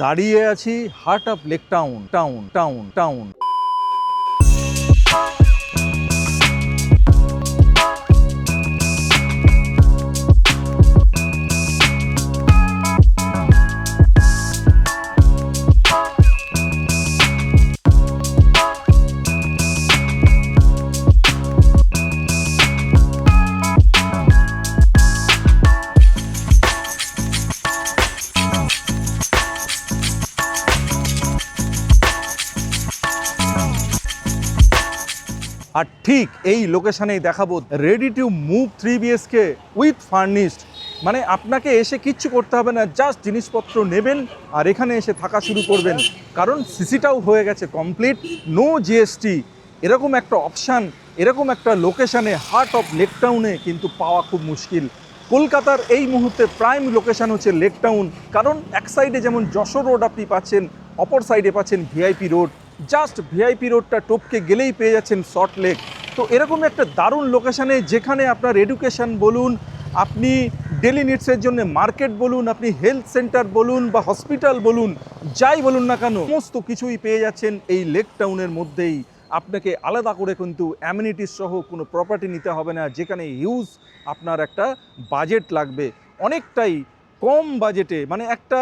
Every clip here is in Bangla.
দাঁড়িয়ে আছি heart of lake town town town town. আর ঠিক এই লোকেশনেই দেখাবো ready to move 3 BHK with furnished. মানে আপনাকে এসে কিচ্ছু করতে হবে না, জাস্ট জিনিসপত্র নেবেন আর এখানে এসে থাকা শুরু করবেন, কারণ সিসিটাও হয়ে গেছে কমপ্লিট, নো জিএসটি। এরকম একটা অপশান, এরকম একটা লোকেশানে হার্ট অফ লেক টাউনে কিন্তু পাওয়া খুব মুশকিল। কলকাতার এই মুহূর্তে প্রাইম লোকেশান হচ্ছে লেক টাউন, কারণ এক সাইডে যেমন যশোর রোড আপনি পাচ্ছেন, অপর সাইডে পাচ্ছেন ভিআইপি রোড। জাস্ট ভিআইপি রোডটা টপকে গেলেই পেয়ে যাচ্ছেন সল্ট লেক। তো এরকম একটা দারুণ লোকেশানে, যেখানে আপনার এডুকেশন বলুন, আপনি ডেলি নিডসের জন্য মার্কেট বলুন, আপনি হেলথ সেন্টার বলুন বা হসপিটাল বলুন, যাই বলুন না কেন, সমস্ত কিছুই পেয়ে যাচ্ছেন এই লেক টাউনের মধ্যেই। আপনাকে আলাদা করে কিন্তু অ্যামিনিটিস সহ কোনো প্রপার্টি নিতে হবে না, যেখানে হিউজ আপনার একটা বাজেট লাগবে। অনেকটাই কম বাজেটে, মানে একটা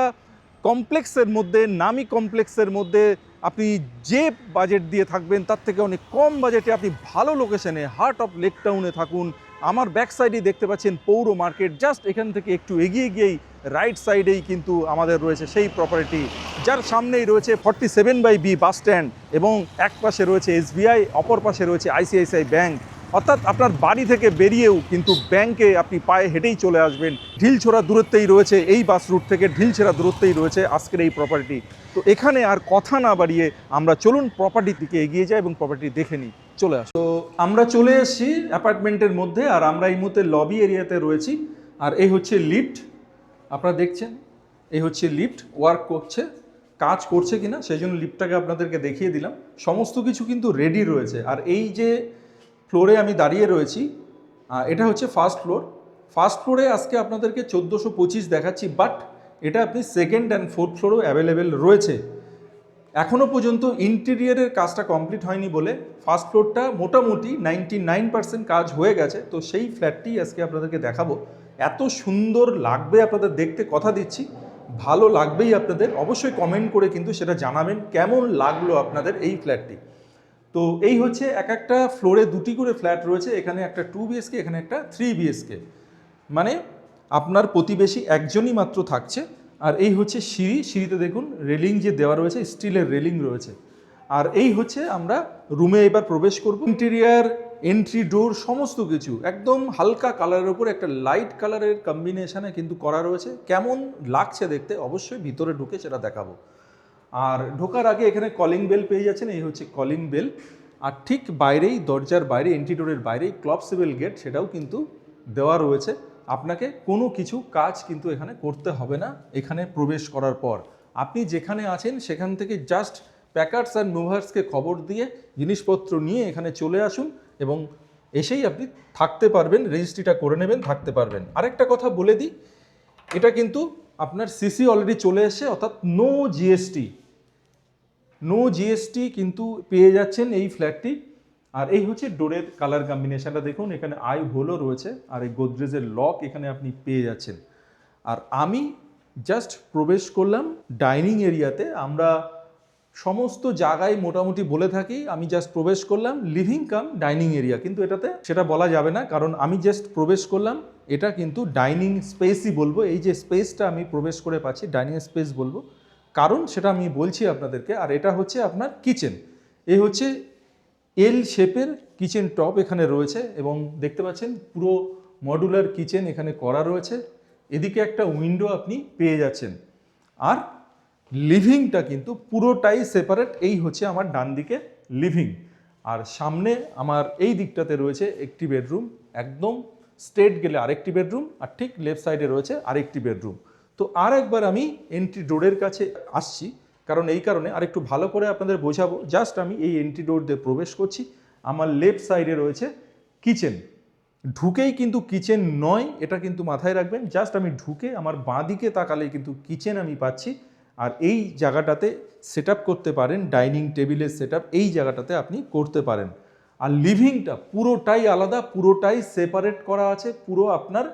কমপ্লেক্সের মধ্যে, নামি কমপ্লেক্সের মধ্যে আপনি যে বাজেট দিয়ে থাকবেন তার থেকে অনেক কম বাজেটে আপনি ভালো লোকেশনে হার্ট অফ লেক টাউনে থাকুন। আমার ব্যাক সাইডেই দেখতে পাচ্ছেন পৌর মার্কেট, জাস্ট এখান থেকে একটু এগিয়ে গিয়েই রাইট সাইডেই কিন্তু আমাদের রয়েছে সেই প্রপার্টি, যার সামনেই রয়েছে 47/B বাস স্ট্যান্ড এবং এক পাশে রয়েছে SBI, অপর পাশে রয়েছে ICICI ব্যাংক। অর্থাৎ আপনার বাড়ি থেকে বেরিয়েও কিন্তু ব্যাংকে আপনি পায়ে হেঁটেই চলে আসবেন। ঢিলছোড়া দূরত্বেই রয়েছে, এই বাস রুট থেকে ঢিলছোড়া দূরত্বেই রয়েছে আজকের এই প্রপার্টি। তো এখানে আর কথা না বাড়িয়ে আমরা চলুন প্রপার্টির দিকে এগিয়ে যাই এবং প্রপার্টি দেখে নিই। চলে আসো। তো আমরা চলে এসেছি অ্যাপার্টমেন্টের মধ্যে, আর আমরা এই মুহূর্তে লবি এরিয়াতে রয়েছি। আর এই হচ্ছে লিফট, আপনারা দেখছেন এই হচ্ছে লিফট, ওয়ার্ক করছে, কাজ করছে কিনা সেই জন্য লিফটটাকে আপনাদেরকে দেখিয়ে দিলাম। সমস্ত কিছু কিন্তু রেডি রয়েছে। আর এই যে ফ্লোরে আমি দাঁড়িয়ে রয়েছি, এটা হচ্ছে ফার্স্ট ফ্লোর। ফার্স্ট ফ্লোরে আজকে আপনাদেরকে 1425 দেখাচ্ছি, বাট এটা আপনি সেকেন্ড অ্যান্ড ফোর্থ ফ্লোরেও অ্যাভেলেবেল রয়েছে। এখনও পর্যন্ত ইন্টেরিয়ারের কাজটা কমপ্লিট হয়নি বলে ফার্স্ট ফ্লোরটা মোটামুটি 99% কাজ হয়ে গেছে। তো সেই ফ্ল্যাটটি আজকে আপনাদেরকে দেখাবো। এত সুন্দর লাগবে আপনাদের দেখতে, কথা দিচ্ছি, ভালো লাগবেই আপনাদের। অবশ্যই কমেন্ট করে কিন্তু সেটা জানাবেন কেমন লাগলো আপনাদের এই ফ্ল্যাটটি। তো এই হচ্ছে এক একটা ফ্লোরে দুটি করে ফ্ল্যাট রয়েছে, এখানে একটা 2 BHK, এখানে একটা 3 BHK, মানে আপনার প্রতিবেশী একজনই মাত্র থাকছে। আর এই হচ্ছে সিঁড়ি, সিঁড়িতে দেখুন রেলিং যে দেওয়া রয়েছে, স্টিলের রেলিং রয়েছে। আর এই হচ্ছে আমরা রুমে এবার প্রবেশ করব। ইন্টেরিয়ার, এন্ট্রি ডোর সমস্ত কিছু একদম হালকা কালারের উপর একটা লাইট কালারের কম্বিনেশনে কিন্তু করা রয়েছে। কেমন লাগছে দেখতে অবশ্যই ভিতরে ঢুকে সেটা দেখাবো। আর ঢোকার আগে এখানে কলিং বেল পেয়ে যাচ্ছেন, এই হচ্ছে কলিং বেল। আর ঠিক বাইরেই, দরজার বাইরে, এন্ট্রি ডোরের বাইরেই ক্লপসিবল গেট, সেটাও কিন্তু দেওয়া রয়েছে। আপনাকে কোনো কিছু কাজ কিন্তু এখানে করতে হবে না। এখানে প্রবেশ করার পর আপনি যেখানে আছেন সেখান থেকে জাস্ট প্যাকার্স আর মুভার্সকে খবর দিয়ে জিনিসপত্র নিয়ে এখানে চলে আসুন এবং এসেই আপনি থাকতে পারবেন, রেজিস্ট্রিটা করে নেবেন, থাকতে পারবেন। আরেকটা কথা বলে দিই, এটা কিন্তু আপনার সিসি অলরেডি চলে এসে, অর্থাৎ নো জিএসটি কিন্তু পেয়ে যাচ্ছেন এই ফ্ল্যাটটি। আর এই হচ্ছে ডোরের কালার কম্বিনেশনটা দেখুন, এখানে আই হোলও রয়েছে আর এই গোদরেজের লক এখানে আপনি পেয়ে যাচ্ছেন। আর আমি জাস্ট প্রবেশ করলাম ডাইনিং এরিয়াতে। আমরা সমস্ত জায়গায় মোটামুটি বলে থাকি আমি জাস্ট প্রবেশ করলাম লিভিং কাম ডাইনিং এরিয়া, কিন্তু এটাতে সেটা বলা যাবে না, কারণ আমি জাস্ট প্রবেশ করলাম, এটা কিন্তু ডাইনিং স্পেসই বলবো। এই যে স্পেসটা আমি প্রবেশ করে পাচ্ছি ডাইনিং স্পেস বলবো, কারণ সেটা আমি বলছি আপনাদেরকে। আর এটা হচ্ছে আপনার কিচেন, এই হচ্ছে এল শেপের কিচেন টপ এখানে রয়েছে এবং দেখতে পাচ্ছেন পুরো মডুলার কিচেন এখানে করা রয়েছে। এদিকে একটা উইন্ডো আপনি পেয়ে যাচ্ছেন। আর লিভিংটা কিন্তু পুরোটাই সেপারেট, এই হচ্ছে আমার ডান দিকে লিভিং। আর সামনে আমার এই দিকটাতে রয়েছে একটি বেডরুম, একদম স্ট্রেট গেলে আরেকটি বেডরুম, আর ঠিক লেফট সাইডে রয়েছে আরেকটি বেডরুম। তো আর একবার আমি এন্ট্রি ডোরের কাছে আসছি, কারণ এই কারণে আর একটু ভালো করে আপনাদের বোঝাবো। জাস্ট আমি এই এন্ট্রি ডোর দিয়ে প্রবেশ করছি, আমার লেফট সাইডে রয়েছে কিচেন। ঢুকেই কিন্তু কিচেন নয়, এটা কিন্তু মাথায় রাখবেন। জাস্ট আমি ঢুকে আমার বাঁ দিকে তাকালেই কিন্তু কিচেন আমি পাচ্ছি। আর এই জায়গাটাতে সেট আপ করতে পারেন, ডাইনিং টেবিলের সেট আপ এই জায়গাটাতে আপনি করতে পারেন। আর লিভিংটা পুরোটাই আলাদা, পুরোটাই সেপারেট করা আছে। পুরো আপনার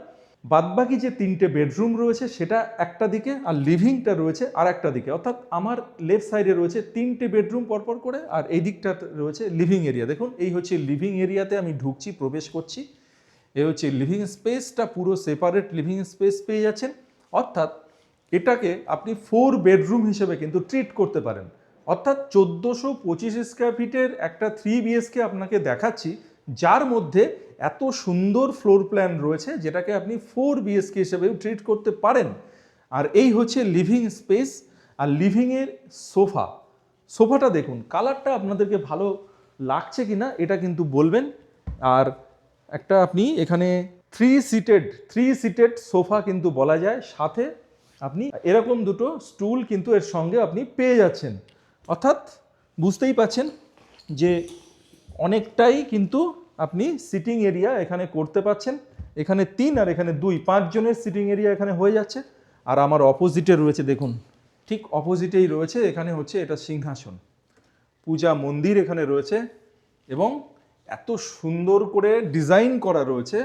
বাদবাকি যে 3টে বেডরুম রয়েছে সেটা একটা দিকে, আর লিভিংটা রয়েছে আর একটা দিকে। অর্থাৎ আমার লেফট সাইডে রয়েছে 3টে বেডরুম পরপর করে, আর এই দিকটা রয়েছে লিভিং এরিয়া। দেখুন এই হচ্ছে লিভিং এরিয়াতে আমি ঢুকছি, প্রবেশ করছি। এই হচ্ছে লিভিং স্পেসটা, পুরো সেপারেট লিভিং স্পেস পেয়ে যাচ্ছেন। অর্থাৎ এটাকে আপনি 4 বেডরুম হিসেবে কিন্তু ট্রিট করতে পারেন। অর্থাৎ 1425 স্কোয়ার ফিটের একটা 3 বিএসকে আপনাকে দেখাচ্ছি, যার মধ্যে এত সুন্দর ফ্লোর প্ল্যান রয়েছে যেটাকে আপনি 4 বিএসকে হিসেবেও ট্রিট করতে পারেন। আর এই হচ্ছে লিভিং স্পেস। আর লিভিংয়ের সোফাটা দেখুন, কালারটা আপনাদেরকে ভালো লাগছে কিনা এটা কিন্তু বলবেন। আর একটা আপনি এখানে 3 সিটেড সোফা কিন্তু বলা যায়, সাথে আপনি এরকম দুটো স্টুল কিন্তু এর সঙ্গে আপনি পেয়ে যাচ্ছেন। অর্থাৎ বুঝতেই পাচ্ছেন যে অনেকটাই কিন্তু আপনি সিটিং এরিয়া এখানে করতে পাচ্ছেন। এখানে 3 আর এখানে 2, 5 জনের সিটিং এরিয়া এখানে হয়ে যাচ্ছে। আর আমার অপোজিটে রয়েছে, দেখুন ঠিক অপোজিটেই রয়েছে, এখানে হচ্ছে এটা সিংহাসন, পূজা মন্দির এখানে রয়েছে এবং এত সুন্দর করে ডিজাইন করা রয়েছে,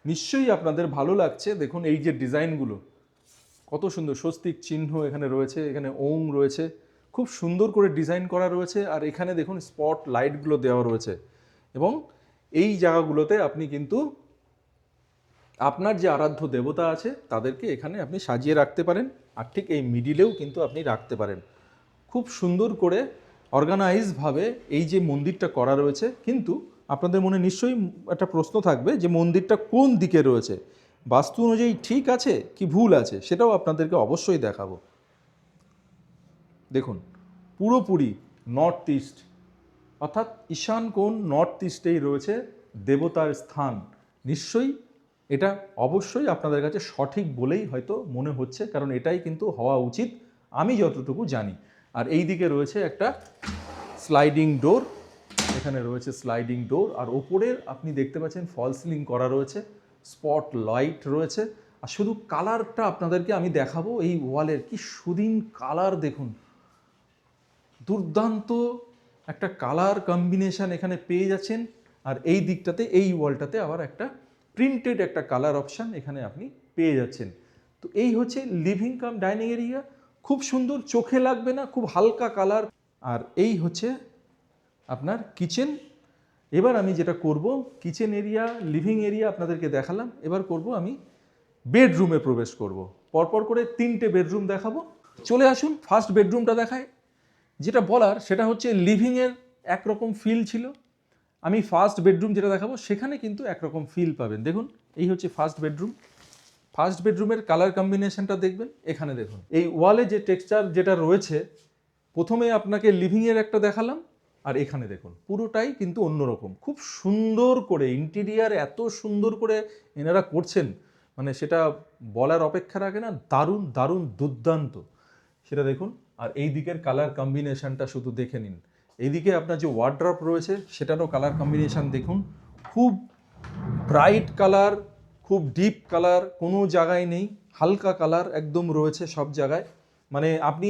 নিশ্চয়ই আপনাদের ভালো লাগছে। দেখুন এই যে ডিজাইনগুলো কত সুন্দর, স্বস্তিক চিহ্ন এখানে রয়েছে, এখানে ওম রয়েছে, খুব সুন্দর করে ডিজাইন করা রয়েছে। আর এখানে দেখুন স্পট লাইটগুলো দেওয়া রয়েছে এবং এই জায়গাগুলোতে আপনি কিন্তু আপনার যে আরাধ্য দেবতা আছে তাদেরকে এখানে আপনি সাজিয়ে রাখতে পারেন। আর ঠিক এই মিডিলেও কিন্তু আপনি রাখতে পারেন। খুব সুন্দর করে অর্গানাইজভাবে এই যে মন্দিরটা করা রয়েছে। কিন্তু আপনাদের মনে নিশ্চয়ই একটা প্রশ্ন থাকবে যে মন্দিরটা কোন দিকে রয়েছে, বাস্তু অনুযায়ী ঠিক আছে কি ভুল আছে, সেটাও আপনাদেরকে অবশ্যই দেখাবো। দেখুন পুরোপুরি নর্থ ইস্ট, অর্থাৎ ঈশান কোণ নর্থ ইস্টেই রয়েছে দেবতার স্থান। নিশ্চয়ই এটা অবশ্যই আপনাদের কাছে সঠিক বলেই হয়তো মনে হচ্ছে, কারণ এটাই কিন্তু হওয়া উচিত আমি যতটুকু জানি। আর এই দিকে রয়েছে একটা স্লাইডিং ডোর, এখানে রয়েছে স্লাইডিং ডোর। আর ওপরের আপনি দেখতে পাচ্ছেন ফল সিলিং করা রয়েছে, স্পট লাইট রয়েছে। আর শুধু কালারটা আপনাদেরকে আমি দেখাবো, এই ওয়ালের কি সুদিন কালার দেখুন, দুর্দান্ত একটা কালার কম্বিনেশন এখানে পেয়ে যাচ্ছেন। আর এই দিকটাতে এই ওয়ালটাতে আবার একটা প্রিন্টেড একটা কালার অপশান এখানে আপনি পেয়ে যাচ্ছেন। তো এই হচ্ছে লিভিং কাম ডাইনিং এরিয়া, খুব সুন্দর, চোখে লাগবে না, খুব হালকা কালার। আর এই হচ্ছে আপনার কিচেন। এবার আমি যেটা করব, কিচেন এরিয়া লিভিং এরিয়া আপনাদেরকে দেখালাম, এবার করব আমি বেডরুমে প্রবেশ করব। পরপর করে 3টে বেডরুম দেখাবো। চলে আসুন ফার্স্ট বেডরুমটা দেখায়। যেটা বলার সেটা হচ্ছে লিভিংয়ের একরকম ফিল ছিল, আমি ফার্স্ট বেডরুম যেটা দেখাবো সেখানে কিন্তু একরকম ফিল পাবেন। দেখুন এই হচ্ছে ফার্স্ট বেডরুম। ফার্স্ট বেডরুমের কালার কম্বিনেশনটা দেখবেন, এখানে দেখুন এই ওয়ালে যে টেক্সচার যেটা রয়েছে, প্রথমে আপনাকে লিভিংয়ের একটা দেখালাম, আর এখানে দেখুন পুরোটাই কিন্তু অন্যরকম। খুব সুন্দর করে ইন্টেরিয়ার এত সুন্দর করে এনারা করছেন, মানে সেটা বলার অপেক্ষা রাখে না, দারুণ দারুণ দুর্দান্ত। সেটা দেখুন। আর এই দিকের কালার কম্বিনেশনটা শুধু দেখে নিন। এইদিকে আপনার যে ওয়ার্ড্রপ রয়েছে সেটারও কালার কম্বিনেশন দেখুন, খুব ব্রাইট কালার, খুব ডিপ কালার কোনো জায়গায় নেই, হালকা কালার একদম রয়েছে সব জায়গায়। মানে আপনি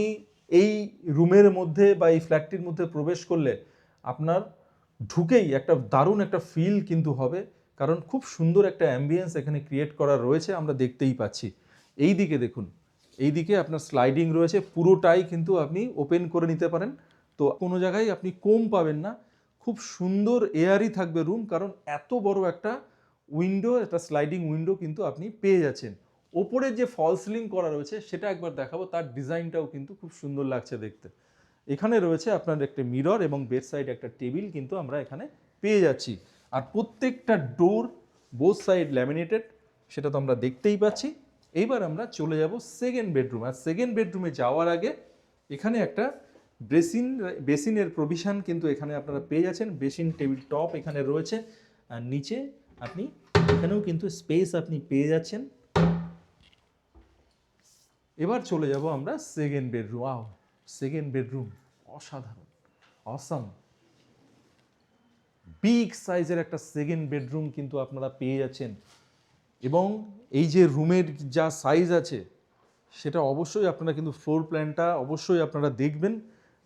এই রুমের মধ্যে বা এই ফ্ল্যাটটির মধ্যে প্রবেশ করলে আপনার ঢুকেই একটা দারুণ একটা ফিল কিন্তু হবে, কারণ খুব সুন্দর একটা অ্যাম্বিয়েন্স এখানে ক্রিয়েট করা রয়েছে, আমরা দেখতেই পাচ্ছি। এই দিকে দেখুন, এই দিকে আপনার স্লাইডিং রয়েছে, পুরোটাই কিন্তু আপনি ওপেন করে নিতে পারেন। তো কোনো জায়গায় আপনি কম পাবেন না, খুব সুন্দর এয়ারই থাকবে রুম, কারণ এত বড় একটা উইন্ডো, একটা স্লাইডিং উইন্ডো কিন্তু আপনি পেয়ে যাচ্ছেন। ওপরে যে ফল সিলিং করা রয়েছে সেটা একবার দেখাবো, তার ডিজাইনটাও কিন্তু খুব সুন্দর লাগছে দেখতে। এখানে রয়েছে আপনার একটা মিরর এবং বেড সাইড একটা টেবিল কিন্তু আমরা এখানে পেয়ে যাচ্ছি। আর প্রত্যেকটা ডোর বোথ সাইড ল্যামিনেটেড, সেটা তো আমরা দেখতেই পাচ্ছি। এইবার আমরা চলে যাব সেকেন্ড বেডরুম। আর সেকেন্ড বেডরুমে যাওয়ার আগে এখানে একটা বেসিনের প্রভিশন কিন্তু এখানে আপনারা পেয়ে যাচ্ছেন। বেসিন টেবিল টপ এখানে রয়েছে, আর নিচে আপনি এখানেও কিন্তু স্পেস আপনি পেয়ে যাচ্ছেন। এবার চলে যাব আমরা সেকেন্ড বেডরুম। সেকেন্ড বেডরুম অসাধারণ, অসাম, বিগ সাইজের একটা সেকেন্ড বেডরুম কিন্তু আপনারা পেয়ে যাচ্ছেন। এবং এই যে রুমের যা সাইজ আছে সেটা অবশ্যই আপনারা কিন্তু ফ্লোর প্ল্যানটা অবশ্যই আপনারা দেখবেন।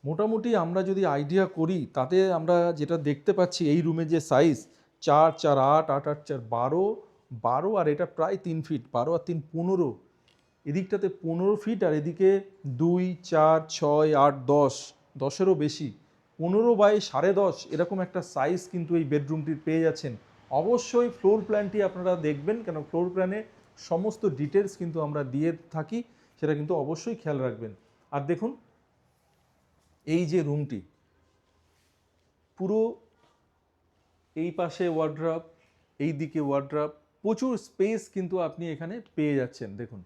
মোটামুটি আমরা যদি আইডিয়া করি তাতে আমরা যেটা দেখতে পাচ্ছি এই রুমের যে সাইজ 4 4 8 8 8 4 12 12 আর এটা প্রায় 3 ফিট, 12 আর 3 15, এদিকটাতে 15 ফিট আর এদিকে 2 4 6 8 10, 10-এরও বেশি, 15 বাই 10.5 এরকম একটা সাইজ কিন্তু এই বেডরুমটির পেয়ে যাচ্ছেন। অবশ্যই ফ্লোর প্ল্যানটি আপনারা দেখবেন, কেন ফ্লোর প্ল্যানে সমস্ত ডিটেলস কিন্তু আমরা দিয়ে থাকি, সেটা কিন্তু অবশ্যই খেয়াল রাখবেন। আর দেখুন এই যে রুমটি, পুরো এই পাশে ওয়ার্ড্রপ, এই দিকে ওয়ার্ড্রপ, প্রচুর স্পেস কিন্তু আপনি এখানে পেয়ে যাচ্ছেন। দেখুন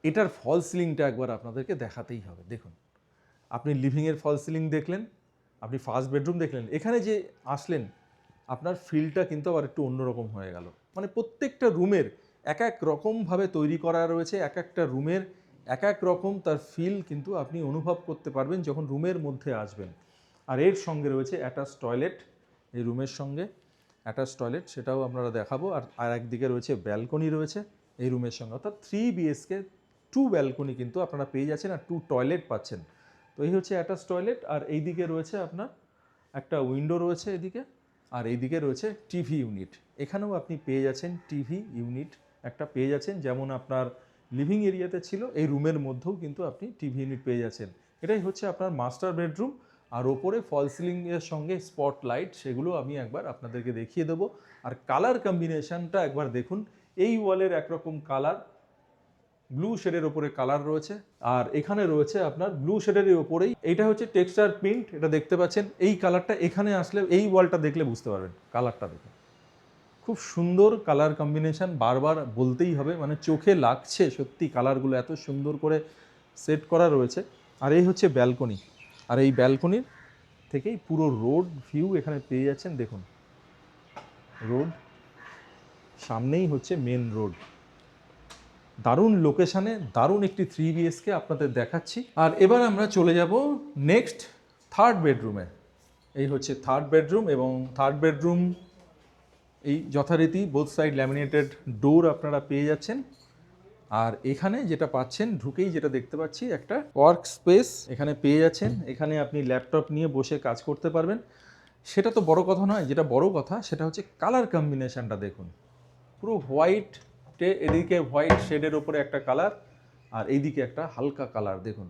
এটার ফল সিলিংটা একবার আপনাদেরকে দেখাতেই হবে। দেখুন আপনি লিভিংয়ের ফল সিলিং দেখলেন, আপনি ফার্স্ট বেডরুম দেখলেন, এখানে যে আসলেন আপনার ফিলটা কিন্তু আবার একটু অন্যরকম হয়ে গেল। মানে প্রত্যেকটা রুমের এক এক রকমভাবে তৈরি করা রয়েছে, এক একটা রুমের এক এক রকম তার ফিল কিন্তু আপনি অনুভব করতে পারবেন যখন রুমের মধ্যে আসবেন। আর এর সঙ্গে রয়েছে অ্যাটাচ টয়লেট, এই রুমের সঙ্গে অ্যাটাচ টয়লেট, সেটাও আপনারা দেখাবো। আর একদিকে রয়েছে ব্যালকনি রয়েছে এই রুমের সঙ্গে, অর্থাৎ 3 BHK 2 ব্যালকনি কিন্তু আপনারা পেয়ে যাচ্ছেন আর 2 টয়লেট পাচ্ছেন। তো এই হচ্ছে অ্যাটাচ টয়লেট। আর এই দিকে রয়েছে আপনার একটা উইন্ডো রয়েছে এদিকে, আর এইদিকে রয়েছে টিভি ইউনিট। এখানেও আপনি পেয়ে যাচ্ছেন টিভি ইউনিট একটা পেয়ে যাচ্ছেন, যেমন আপনার লিভিং এরিয়াতে ছিল এই রুমের মধ্যেও কিন্তু আপনি টিভি ইউনিট পেয়ে যাচ্ছেন। এটাই হচ্ছে আপনার মাস্টার বেডরুম। আর ওপরে ফল সিলিংয়ের সঙ্গে স্পট লাইট, সেগুলো আমি একবার আপনাদেরকে দেখিয়ে দেবো। আর কালার কম্বিনেশনটা একবার দেখুন, এই ওয়ালের একরকম কালার, ব্লু শেডের ওপরে কালার রয়েছে, আর এখানে রয়েছে আপনার ব্লু শেডের ওপরেই এইটা হচ্ছে টেক্সচার প্রিন্ট, এটা দেখতে পাচ্ছেন। এই কালারটা এখানে আসলে এই ওয়ালটা দেখলে বুঝতে পারবেন, কালারটা দেখুন খুব সুন্দর কালার কম্বিনেশন, বারবার বলতেই হবে, মানে চোখে লাগছে সত্যি কালারগুলো এত সুন্দর করে সেট করা রয়েছে। আর এই হচ্ছে ব্যালকনি, আর এই ব্যালকনির থেকেই পুরো রোড ভিউ এখানে পেয়ে যাচ্ছেন। দেখুন রোড, সামনেই হচ্ছে মেন রোড। দারুণ লোকেশানে দারুণ একটি 3 BHK আপনাদের দেখাচ্ছি। আর এবার আমরা চলে যাব নেক্সট থার্ড বেডরুমে। এই হচ্ছে থার্ড বেডরুম, এবং থার্ড বেডরুম এই যথারীতি বোথ সাইড ল্যামিনেটেড ডোর আপনারা পেয়ে যাচ্ছেন। আর এখানে যেটা পাচ্ছেন ঢুকেই যেটা দেখতে পাচ্ছি একটা ওয়ার্ক স্পেস এখানে পেয়ে যাচ্ছেন। এখানে আপনি ল্যাপটপ নিয়ে বসে কাজ করতে পারবেন। সেটা তো বড় কথা নয়, যেটা বড় কথা সেটা হচ্ছে কালার কম্বিনেশনটা দেখুন। পুরো হোয়াইট, এদিকে হোয়াইট শেডের ওপরে একটা কালার, আর এইদিকে একটা হালকা কালার। দেখুন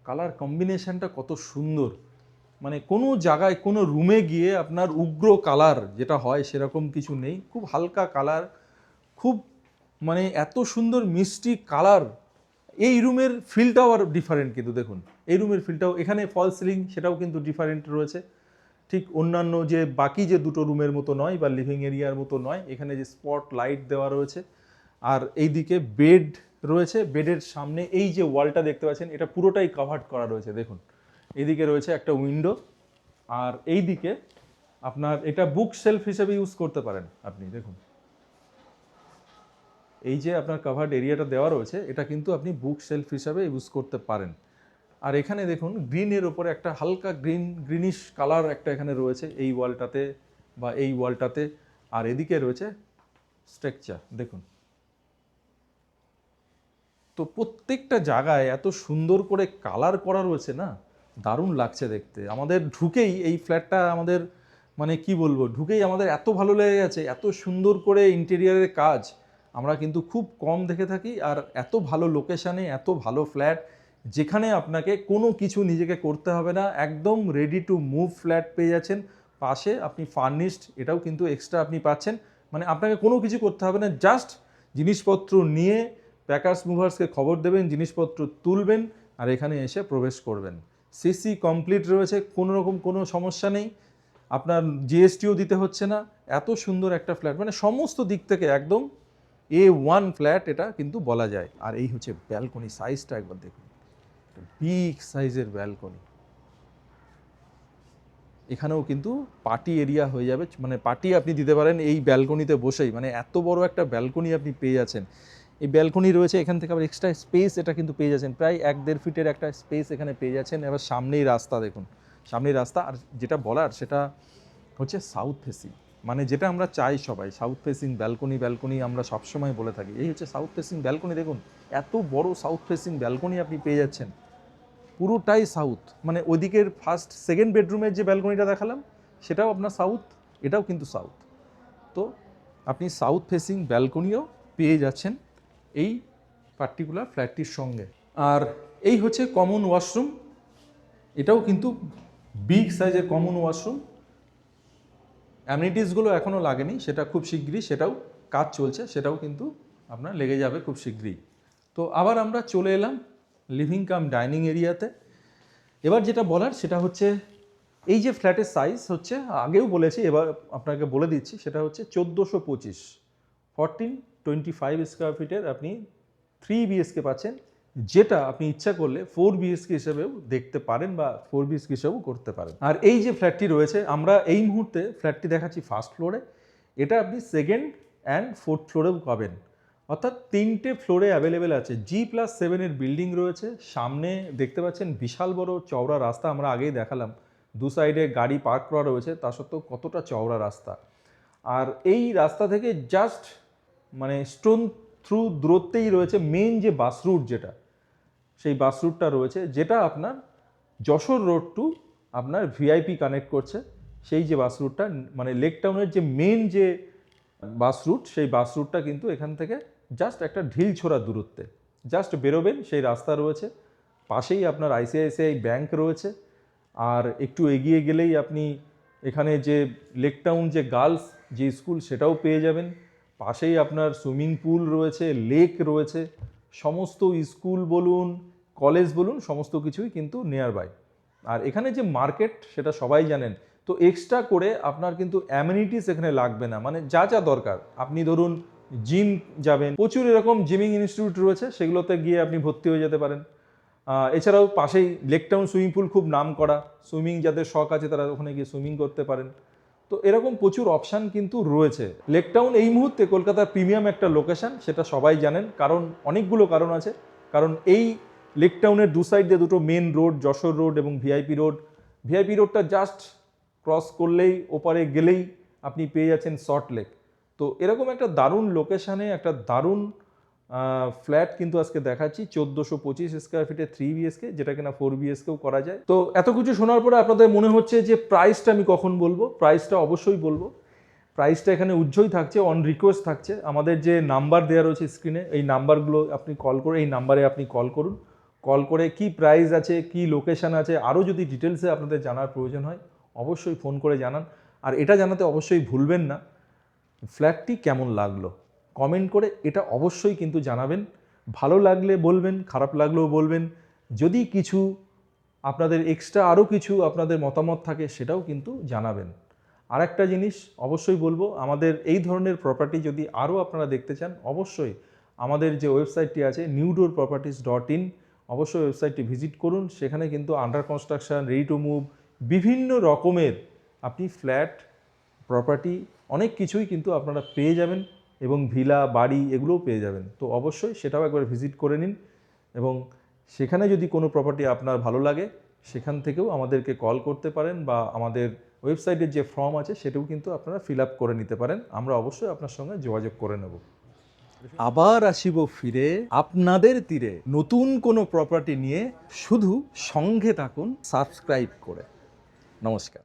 কালার কম্বিনেশনটা কত সুন্দর, মানে কোনো জায়গায় কোনো রুমে গিয়ে আপনার উগ্র কালার যেটা হয় সেরকম কিছু নেই, খুব হালকা কালার, খুব মানে এত সুন্দর মিষ্টি কালার। এই রুমের ফিলটাও আর ডিফারেন্ট, কিন্তু দেখুন এই রুমের ফিলটাও, এখানে ফল সিলিং সেটাও কিন্তু ডিফারেন্ট রয়েছে, ঠিক অন্যান্য যে বাকি যে দুটো রুমের মতো নয় বা লিভিং এরিয়ার মতো নয়। এখানে যে স্পট লাইট দেওয়া রয়েছে, আর এইদিকে বেড রয়েছে, বেডের সামনে এই যে ওয়ালটা দেখতে পাচ্ছেন এটা পুরোটাই কাভার্ড করা রয়েছে। দেখুন এইদিকে রয়েছে একটা উইন্ডো, আর এইদিকে আপনার এটা বুক শেলফ হিসেবে ইউজ করতে পারেন আপনি। দেখুন এই যে আপনার কাভার্ড এরিয়াটা দেওয়া রয়েছে এটা কিন্তু আপনি বুক শেলফ হিসাবে ইউজ করতে পারেন। আর এখানে দেখুন গ্রিনের ওপরে একটা হালকা গ্রিনিশ কালার একটা এখানে রয়েছে এই ওয়ালটাতে বা এই ওয়ালটাতে। আর এদিকে রয়েছে স্ট্রাকচার দেখুন। তো প্রত্যেকটা জায়গায় এত সুন্দর করে কালার করা রয়েছে না, দারুণ লাগছে দেখতে। আমাদের ঢুকেই এই ফ্ল্যাটটা আমাদের মানে কি বলবো, ঢুকেই আমাদের এত ভালো লেগে গেছে, এত সুন্দর করে ইন্টেরিয়ারের কাজ আমরা কিন্তু খুব কম দেখে থাকি। আর এত ভালো লোকেশানে এত ভালো ফ্ল্যাট, যেখানে আপনাকে কোনো কিছু নিজেকে করতে হবে না, একদম রেডি টু মুভ ফ্ল্যাট পেয়ে যাচ্ছেন। পাশে আপনি ফার্নিশড, এটাও কিন্তু এক্সট্রা আপনি পাচ্ছেন, মানে আপনাকে কোনো কিছু করতে হবে না, জাস্ট জিনিসপত্র নিয়ে প্যাকার্স মুভার্সকে খবর দেবেন, জিনিসপত্র তুলবেন আর এখানে এসে প্রবেশ করবেন। সিসি কমপ্লিট রয়েছে, কোনো রকম কোনো সমস্যা নেই, আপনার জিএসটিও দিতে হচ্ছে না। এত সুন্দর একটা ফ্ল্যাট, মানে সমস্ত দিক থেকে একদম A1 ফ্ল্যাট এটা কিন্তু বলা যায়। আর এই হচ্ছে ব্যালকনি সাইজটা একবার দেখুন, বিগ সাইজের ব্যালকনি। এখানেও কিন্তু পার্টি এরিয়া হয়ে যাবে, মানে পার্টি আপনি দিতে পারেন এই ব্যালকনিতে বসেই, মানে এত বড় একটা ব্যালকনি আপনি পেয়ে যাচ্ছেন। এই ব্যালকনি রয়েছে, এখান থেকে আবার এক্সট্রা স্পেস এটা কিন্তু পেয়ে যাচ্ছেন, প্রায় 1-1.5 ফিটের একটা স্পেস এখানে পেয়ে যাচ্ছেন। এবার সামনেই রাস্তা দেখুন, সামনেই রাস্তা। আর যেটা বলার সেটা হচ্ছে সাউথ ফেসিং, মানে যেটা আমরা চাই সবাই, সাউথ ফেসিং ব্যালকনি আমরা সবসময় বলে থাকি, এই হচ্ছে সাউথ ফেসিং ব্যালকনি। দেখুন এত বড় সাউথ ফেসিং ব্যালকনি আপনি পেয়ে যাচ্ছেন, পুরোটাই সাউথ। মানে ওদিকের ফার্স্ট সেকেন্ড বেডরুমের যে ব্যালকনিটা দেখালাম সেটাও আপনার সাউথ, এটাও কিন্তু সাউথ। তো আপনি সাউথ ফেসিং ব্যালকনিও পেয়ে যাচ্ছেন এই পার্টিকুলার ফ্ল্যাটটির সঙ্গে। আর এই হচ্ছে কমন ওয়াশরুম, এটাও কিন্তু বিগ সাইজের কমন ওয়াশরুম। অ্যামিনিটিসগুলো এখনও লাগেনি, সেটা খুব শীঘ্রই, সেটাও কাজ চলছে, সেটাও কিন্তু আপনার লেগে যাবে খুব শীঘ্রই। তো আবার আমরা চলে এলাম লিভিং কাম ডাইনিং এরিয়াতে। এবার যেটা বলার সেটা হচ্ছে এই যে ফ্ল্যাটের সাইজ হচ্ছে, আগেও বলেছি এবার আপনাকে বলে দিচ্ছি, সেটা হচ্ছে 1425 1425 স্কোয়ার ফিটের আপনি 3 বিএসকে পাচ্ছেন, যেটা আপনি ইচ্ছা করলে 4 বিএসকে হিসেবেও দেখতে পারেন বা 4 বিএসকে হিসেবেও করতে পারেন। আর এই যে ফ্ল্যাটটি রয়েছে, আমরা এই মুহূর্তে ফ্ল্যাটটি দেখাচ্ছি ফার্স্ট ফ্লোরে, এটা আপনি সেকেন্ড অ্যান্ড ফোর্থ ফ্লোরেও পাবেন, অর্থাৎ 3টে ফ্লোরে অ্যাভেলেবেল আছে। G+7-এর বিল্ডিং রয়েছে, সামনে দেখতে পাচ্ছেন বিশাল বড় চওড়া রাস্তা, আমরা আগেই দেখালাম দু সাইডে গাড়ি পার্ক করা রয়েছে, তা সত্ত্বেও কতটা চওড়া রাস্তা। আর এই রাস্তা থেকে জাস্ট মানে স্টোন থ্রু দূরত্বেই রয়েছে মেন যে বাস রুট, যেটা সেই বাস রুটটা রয়েছে, যেটা আপনার যশোর রোড টু আপনার ভিআইপি কানেক্ট করছে। সেই যে বাস রুটটা মানে লেক টাউনের যে মেন যে বাস রুট, সেই বাস রুটটা কিন্তু এখান থেকে জাস্ট একটা ঢিল ছোড়া দূরত্বে, জাস্ট বেরোবেন সেই রাস্তা রয়েছে, পাশেই আপনার আইসিআইসিআই ব্যাংক রয়েছে। আর একটু এগিয়ে গেলেই আপনি এখানে যে লেক টাউন যে গার্লস যে স্কুল, সেটাও পেয়ে যাবেন। পাশেই আপনার সুইমিং পুল রয়েছে, লেক রয়েছে, সমস্ত স্কুল বলুন কলেজ বলুন সমস্ত কিছুই কিন্তু নিয়ার বাই। আর এখানে যে মার্কেট সেটা সবাই জানেন, তো এক্সট্রা করে আপনার কিন্তু অ্যামিনিটিস এখানে লাগবে না, মানে যা যা দরকার, আপনি ধরুন জিম যাবেন, প্রচুর এরকম জিমিং ইনস্টিটিউট রয়েছে, সেগুলোতে গিয়ে আপনি ভর্তি হয়ে যেতে পারেন। এছাড়াও পাশেই লেক টাউন সুইমিং পুল খুব নাম করা, সুইমিং যাদের শখ আছে তারা ওখানে গিয়ে সুইমিং করতে পারেন। তো এরকম প্রচুর অপশান কিন্তু রয়েছে। লেক টাউন এই মুহূর্তে কলকাতার প্রিমিয়াম একটা লোকেশন, সেটা সবাই জানেন, কারণ অনেকগুলো কারণ আছে। কারণ এই লেক টাউনের দু সাইড দিয়ে দুটো মেন রোড, যশোর রোড এবং ভিআইপি রোড। ভিআইপি রোডটা জাস্ট ক্রস করলেই ওপারে গেলেই আপনি পেয়ে যাচ্ছেন সল্ট লেক। তো এরকম একটা দারুণ লোকেশানে একটা দারুণ ফ্ল্যাট কিন্তু আজকে দেখাচ্ছি 1425 স্কোয়ার ফিটে 3 বিএসকে, যেটা কিনা 4 বিএসকেও করা যায়। তো এত কিছু শোনার পরে আপনাদের মনে হচ্ছে যে প্রাইসটা আমি কখন বলবো, প্রাইসটা অবশ্যই বলবো। প্রাইসটা এখানে উজ্জ্বল থাকছে, অন রিকোয়েস্ট থাকছে। আমাদের যে নাম্বার দেওয়া রয়েছে স্ক্রিনে, এই নাম্বারগুলো আপনি কল করে, এই নাম্বারে আপনি কল করুন, কল করে কি প্রাইস আছে, কি লোকেশান আছে, আরও যদি ডিটেলসে আপনাদের জানার প্রয়োজন হয় অবশ্যই ফোন করে জানান। আর এটা জানাতে অবশ্যই ভুলবেন না ফ্ল্যাটটি কেমন লাগলো, কমেন্ট করে এটা অবশ্যই কিন্তু জানাবেন। ভালো লাগলে বলবেন, খারাপ লাগলেও বলবেন। যদি কিছু আপনাদের এক্সট্রা আরও কিছু আপনাদের মতামত থাকে সেটাও কিন্তু জানাবেন। আর একটা জিনিস অবশ্যই বলবো, আমাদের এই ধরনের প্রপার্টি যদি আরও আপনারা দেখতে চান, অবশ্যই আমাদের যে ওয়েবসাইটটি আছে newdoorproperties.in, অবশ্যই ওয়েবসাইটটি ভিজিট করুন। সেখানে কিন্তু under construction, ready to move, বিভিন্ন রকমের আপনি ফ্ল্যাট প্রপার্টি অনেক কিছুই কিন্তু আপনারা পেয়ে যাবেন, এবং ভিলা বাড়ি এগুলোও পেয়ে যাবেন। তো অবশ্যই সেটাও একবার ভিজিট করে নিন, এবং সেখানে যদি কোনো প্রপার্টি আপনার ভালো লাগে সেখান থেকেও আমাদেরকে কল করতে পারেন, বা আমাদের ওয়েবসাইটের যে ফর্ম আছে সেটাও কিন্তু আপনারা ফিল আপ করে নিতে পারেন। আমরা অবশ্যই আপনার সঙ্গে যোগাযোগ করে নেব। আবার আসিব ফিরে আপনাদের তীরে নতুন কোনো প্রপার্টি নিয়ে, শুধু সঙ্গে থাকুন সাবস্ক্রাইব করে। নমস্কার।